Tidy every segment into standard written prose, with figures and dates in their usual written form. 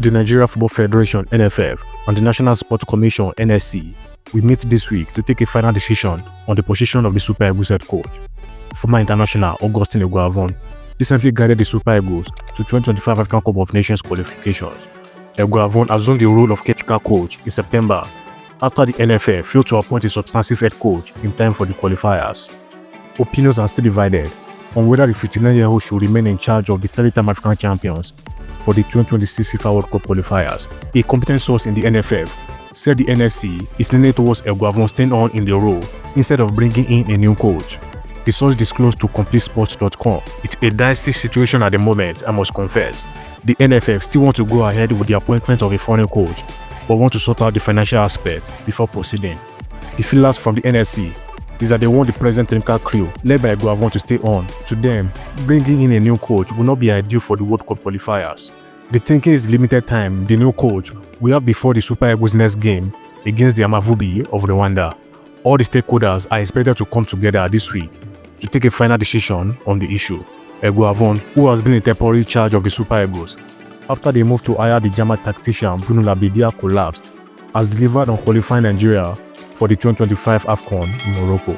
The Nigeria Football Federation (NFF) and the National Sports Commission (NSC) will meet this week to take a final decision on the position of the Super Eagles head coach. Former international Augustine Eguavoen recently guided the Super Eagles to 2025 African Cup of Nations qualifications. Eguavoen assumed the role of caretaker coach in September after the NFF failed to appoint a substantive head coach in time for the qualifiers. Opinions are still divided on whether the 59-year-old should remain in charge of the 3-time African champions for the 2026 FIFA World Cup qualifiers. A competent source in the NFF said the NSC is leaning towards Eguavoen staying on in the role instead of bringing in a new coach. The source disclosed to CompleteSports.com. It's a dicey situation at the moment, I must confess. The NFF still want to go ahead with the appointment of a foreign coach, but want to sort out the financial aspect before proceeding. The feelers from the NSC is that they want the present technical crew, led by Eguavoen, to stay on. To them, bringing in a new coach will not be ideal for the World Cup qualifiers. The thinking is limited time the new coach will have before the Super Eagles' next game against the Amavubi of Rwanda. All the stakeholders are expected to come together this week to take a final decision on the issue. Eguavoen, who has been in temporary charge of the Super Eagles after they moved to hire the German tactician Bruno Labbadia, collapsed, has delivered on qualifying Nigeria for the 2025 AFCON in Morocco.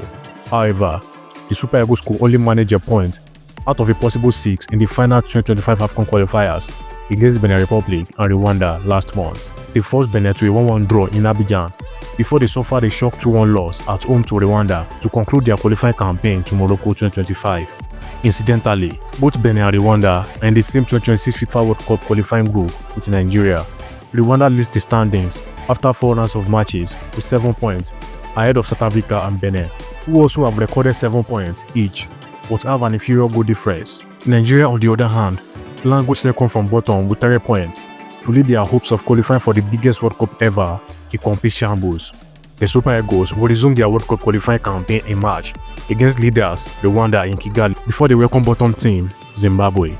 However, the Super Eagles could only manage a point out of a possible 6 in the final 2025 AFCON qualifiers against Benin Republic and Rwanda last month. They forced Benin to a 1-1 draw in Abidjan before they suffered a shock 2-1 loss at home to Rwanda to conclude their qualifying campaign to Morocco 2025. Incidentally, both Benin and Rwanda are in the same 2026 FIFA World Cup qualifying group with Nigeria. Rwanda leads the standings after 4 rounds of matches with 7 points ahead of South Africa and Benin, who also have recorded 7 points each but have an inferior goal difference. Nigeria, on the other hand, languished second from bottom with 3 points to lead their hopes of qualifying for the biggest World Cup ever in complete shambles. The Super Eagles will resume their World Cup qualifying campaign in March against leaders Rwanda in Kigali before they welcome bottom team Zimbabwe.